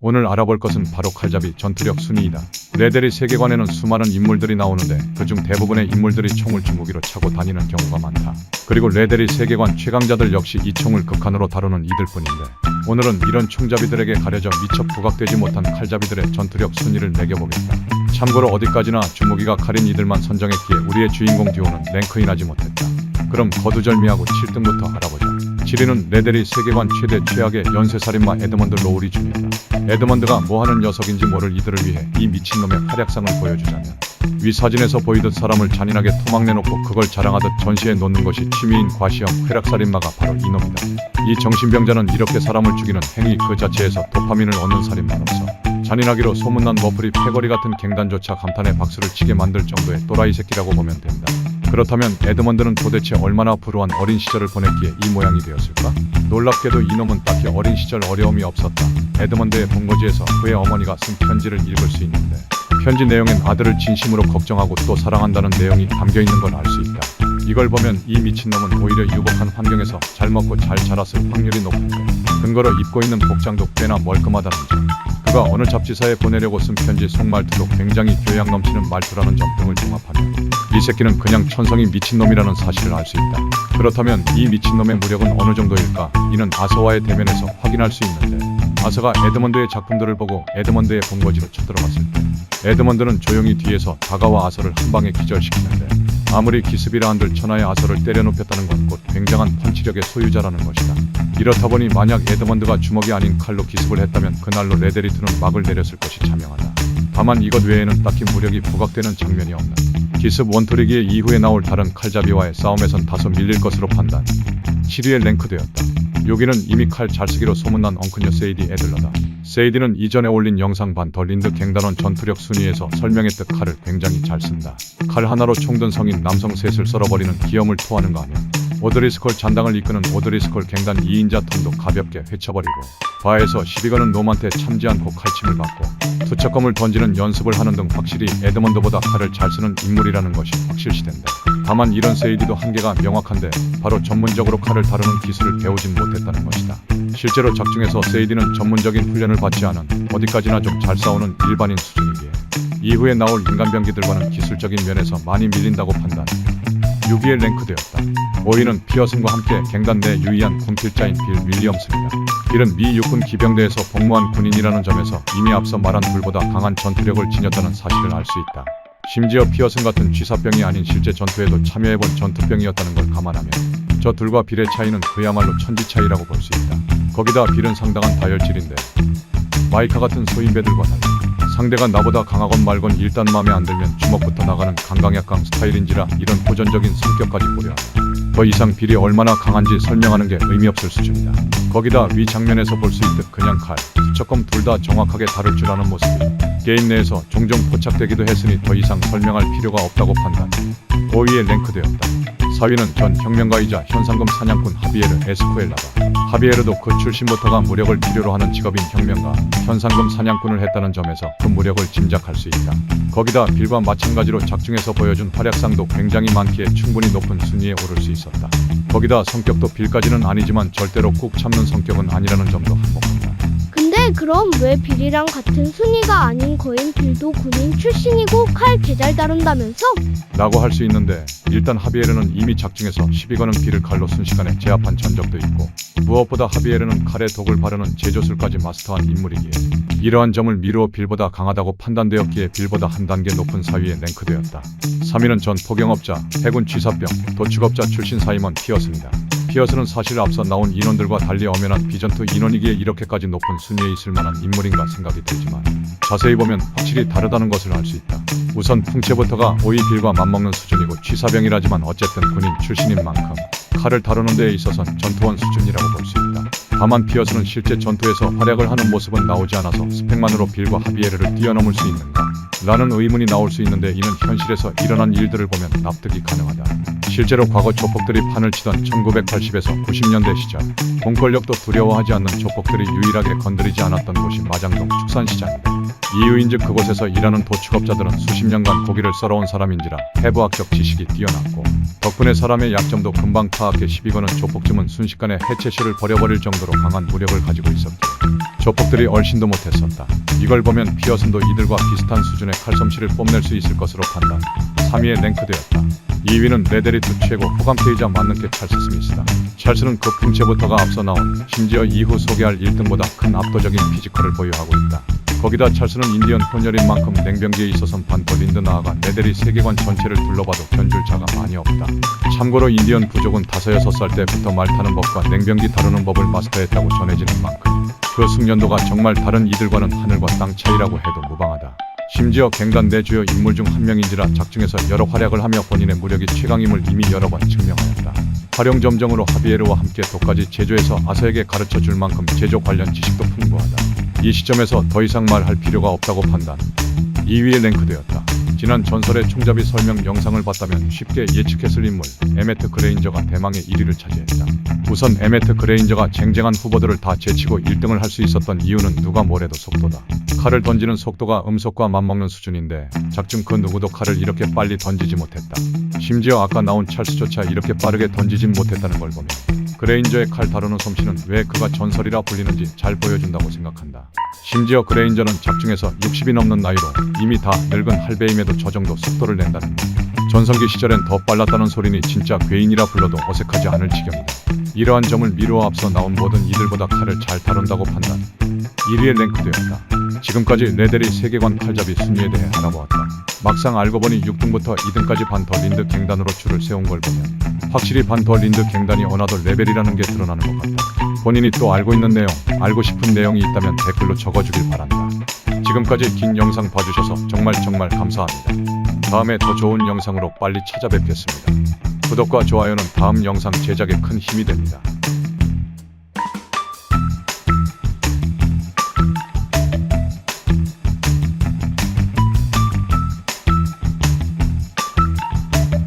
오늘 알아볼 것은 바로 칼잡이 전투력 순위이다. 레데리 세계관에는 수많은 인물들이 나오는데 그중 대부분의 인물들이 총을 주무기로 차고 다니는 경우가 많다. 그리고 레데리 세계관 최강자들 역시 이 총을 극한으로 다루는 이들뿐인데 오늘은 이런 총잡이들에게 가려져 미처 부각되지 못한 칼잡이들의 전투력 순위를 매겨보겠다. 참고로 어디까지나 주무기가 칼인 이들만 선정했기에 우리의 주인공 듀오는 랭크인하지 못했다. 그럼 거두절미하고 7등부터 알아보자. 7위는 레데리 세계관 최대 최악의 연쇄살인마 에드먼드 로우리 중이었다. 에드먼드가 뭐하는 녀석인지 모를 이들을 위해 이 미친놈의 활약상을 보여주자면 위 사진에서 보이듯 사람을 잔인하게 토막내놓고 그걸 자랑하듯 전시해 놓는 것이 취미인 과시형 쾌락살인마가 바로 이놈이다. 이 정신병자는 이렇게 사람을 죽이는 행위 그 자체에서 도파민을 얻는 살인마로서 잔인하기로 소문난 머플이 패거리 같은 갱단조차 감탄의 박수를 치게 만들 정도의 또라이 새끼라고 보면 된다. 그렇다면 에드먼드는 도대체 얼마나 불우한 어린 시절을 보냈기에 이 모양이 되었을까? 놀랍게도 이놈은 딱히 어린 시절 어려움이 없었다. 에드먼드의 본거지에서 그의 어머니가 쓴 편지를 읽을 수 있는데 편지 내용엔 아들을 진심으로 걱정하고 또 사랑한다는 내용이 담겨있는 걸 알 수 있다. 이걸 보면 이 미친놈은 오히려 유복한 환경에서 잘 먹고 잘 자랐을 확률이 높은데 근거로 입고 있는 복장도 꽤나 멀끔하다는 점, 그가 어느 잡지사에 보내려고 쓴 편지 속말투도 굉장히 교양 넘치는 말투라는 점 등을 종합하면 이 새끼는 그냥 천성이 미친놈이라는 사실을 알 수 있다. 그렇다면 이 미친놈의 무력은 어느 정도일까? 이는 아서와의 대면에서 확인할 수 있는데 아서가 에드먼드의 작품들을 보고 에드먼드의 본거지로 쳐들어갔을 때 에드먼드는 조용히 뒤에서 다가와 아서를 한 방에 기절시키는데 아무리 기습이라 한들 천하의 아서를 때려눕혔다는 건 곧 굉장한 펀치력의 소유자라는 것이다. 이렇다 보니 만약 에드먼드가 주먹이 아닌 칼로 기습을 했다면 그날로 레데리투는 막을 내렸을 것이 자명하다. 다만 이것 외에는 딱히 무력이 부각되는 장면이 없는 기습 원투리기의 이후에 나올 다른 칼잡이와의 싸움에선 다소 밀릴 것으로 판단. 7위에 랭크되었다. 여기는 이미 칼 잘쓰기로 소문난 엉크녀 세이디 애들러다. 세이디는 이전에 올린 영상 반 더 린드 갱단원 전투력 순위에서 설명했듯 칼을 굉장히 잘 쓴다. 칼 하나로 총든 성인 남성 셋을 썰어버리는 기염을 토하는 거 아니야. 오드리스콜 잔당을 이끄는 오드리스콜 갱단 2인자 톰도 가볍게 회쳐버리고 바에서 시비거는 놈한테 참지 않고 칼침을 받고 투척검을 던지는 연습을 하는 등 확실히 에드먼드보다 칼을 잘 쓰는 인물이라는 것이 확실시된다. 다만 이런 세이디도 한계가 명확한데 바로 전문적으로 칼을 다루는 기술을 배우진 못했다는 것이다. 실제로 작중에서 세이디는 전문적인 훈련을 받지 않은 어디까지나 좀 잘 싸우는 일반인 수준이기에 이후에 나올 인간병기들과는 기술적인 면에서 많이 밀린다고 판단. 6위에 랭크되었다. 5위는 피어슨과 함께 갱단 내 유의한 군필자인 빌 윌리엄슨이다. 빌은 미 육군 기병대에서 복무한 군인이라는 점에서 이미 앞서 말한 둘보다 강한 전투력을 지녔다는 사실을 알 수 있다. 심지어 피어슨 같은 쥐사병이 아닌 실제 전투에도 참여해본 전투병이었다는 걸 감안하면 저 둘과 빌의 차이는 그야말로 천지 차이라고 볼 수 있다. 거기다 빌은 상당한 다혈질인데 마이카 같은 소인배들과 달리 상대가 나보다 강하건 말건 일단 맘에 안 들면 주먹부터 나가는 강강약강 스타일인지라 이런 고전적인 성격까지 고려하면 더 이상 빌이 얼마나 강한지 설명하는 게 의미 없을 수준이다. 거기다 위 장면에서 볼 수 있듯 그냥 칼, 투척검 둘 다 정확하게 다룰 줄 아는 모습이 게임 내에서 종종 포착되기도 했으니 더 이상 설명할 필요가 없다고 판단. 5위에 랭크되었다. 4위는 전 혁명가이자 현상금 사냥꾼 하비에르 에스쿠엘라다. 하비에르도 그 출신부터가 무력을 필요로 하는 직업인 혁명가, 현상금 사냥꾼을 했다는 점에서 그 무력을 짐작할 수 있다. 거기다 빌과 마찬가지로 작중에서 보여준 활약상도 굉장히 많기에 충분히 높은 순위에 오를 수 있었다. 거기다 성격도 빌까지는 아니지만 절대로 꾹 참는 성격은 아니라는 점도 한몫한다. 근데 그럼 왜 빌이랑 같은 순위가 아닌 거인? 빌도 군인 출신이고 칼 개 잘 다룬다면서? 라고 할 수 있는데 일단 하비에르는 이미 작중에서 12거는 빌을 칼로 순식간에 제압한 전적도 있고 무엇보다 하비에르는 칼에 독을 바르는 제조술까지 마스터한 인물이기에 이러한 점을 미루어 빌보다 강하다고 판단되었기에 빌보다 한 단계 높은 4위에 랭크되었다. 3위는 전 포경업자, 해군 쥐사병, 도축업자 출신 사이먼 피어슨이다. 피어슨은 사실 앞서 나온 인원들과 달리 엄연한 비전투 인원이기에 이렇게까지 높은 순위에 있을 만한 인물인가 생각이 들지만 자세히 보면 확실히 다르다는 것을 알 수 있다. 우선 풍채부터가 5위 빌과 맞먹는 수준이고 쥐사병이라지만 어쨌든 군인 출신인 만큼 칼을 다루는 데에 있어선 전투원 수준이라고 볼 수 있다. 다만 피어슨은 실제 전투에서 활약을 하는 모습은 나오지 않아서 스펙만으로 빌과 하비에르를 뛰어넘을 수 있는가? 라는 의문이 나올 수 있는데 이는 현실에서 일어난 일들을 보면 납득이 가능하다. 실제로 과거 조폭들이 판을 치던 1980에서 90년대 시절 공권력도 두려워하지 않는 조폭들이 유일하게 건드리지 않았던 곳이 마장동 축산시장이다. 이유인즉 그곳에서 일하는 도축업자들은 수십 년간 고기를 썰어온 사람인지라 해부학적 지식이 뛰어났고 덕분에 사람의 약점도 금방 파악해 시비거는 조폭쯤은 순식간에 해체쇼를 벌여버릴 정도로 강한 무력을 가지고 있었기에 조폭들이 얼씬도 못했었다. 이걸 보면 피어슨도 이들과 비슷한 수준의 칼솜씨를 뽐낼 수 있을 것으로 판단. 3위에 랭크되었다. 2위는 레데리투 최고 호감페이자 맞는게 찰스 스미스다. 찰스는 그 품체부터가 앞서 나온, 심지어 이후 소개할 1등보다 큰 압도적인 피지컬을 보유하고 있다. 거기다 찰스는 인디언 혼혈인 만큼 냉병기에 있어선 반토 린드 나아가 레데리 세계관 전체를 둘러봐도 견줄 자가 많이 없다. 참고로 인디언 부족은 5-6살 때부터 말 타는 법과 냉병기 다루는 법을 마스터했다고 전해지는 만큼 그 숙련도가 정말 다른 이들과는 하늘과 땅 차이라고 해도 무방하다. 심지어 갱단 내 주요 인물 중 한 명인지라 작중에서 여러 활약을 하며 본인의 무력이 최강임을 이미 여러 번 증명하였다. 활용점정으로 하비에르와 함께 독까지 제조해서 아서에게 가르쳐 줄 만큼 제조 관련 지식도 풍부하다. 이 시점에서 더 이상 말할 필요가 없다고 판단. 2위에 랭크되었다. 지난 전설의 총잡이 설명 영상을 봤다면 쉽게 예측했을 인물 에메트 그레인저가 대망의 1위를 차지했다. 우선 에메트 그레인저가 쟁쟁한 후보들을 다 제치고 1등을 할 수 있었던 이유는 누가 뭐래도 속도다. 칼을 던지는 속도가 음속과 맞먹는 수준인데 작중 그 누구도 칼을 이렇게 빨리 던지지 못했다. 심지어 아까 나온 찰스조차 이렇게 빠르게 던지진 못했다는 걸 보면 그레인저의 칼 다루는 솜씨는 왜 그가 전설이라 불리는지 잘 보여준다고 생각한다. 심지어 그레인저는 작중에서 60이 넘는 나이로 이미 다 늙은 할배임에도 저 정도 속도를 낸다는 것. 전성기 시절엔 더 빨랐다는 소리니 진짜 괴인이라 불러도 어색하지 않을 지경이다. 이러한 점을 미루어 앞서 나온 모든 이들보다 칼을 잘 다룬다고 판단. 1위에 랭크되었다. 지금까지 레데리 세계관 칼잡이 순위에 대해 알아보았다. 막상 알고 보니 6등부터 2등까지 반터 린드 갱단으로 줄을 세운 걸 보면 확실히 반터 린드 갱단이 어나더 레벨이라는 게 드러나는 것 같다. 본인이 또 알고 있는 내용, 알고 싶은 내용이 있다면 댓글로 적어주길 바란다. 지금까지 긴 영상 봐주셔서 정말 감사합니다. 다음에 더 좋은 영상으로 빨리 찾아뵙겠습니다. 구독과 좋아요는 다음 영상 제작에 큰 힘이 됩니다.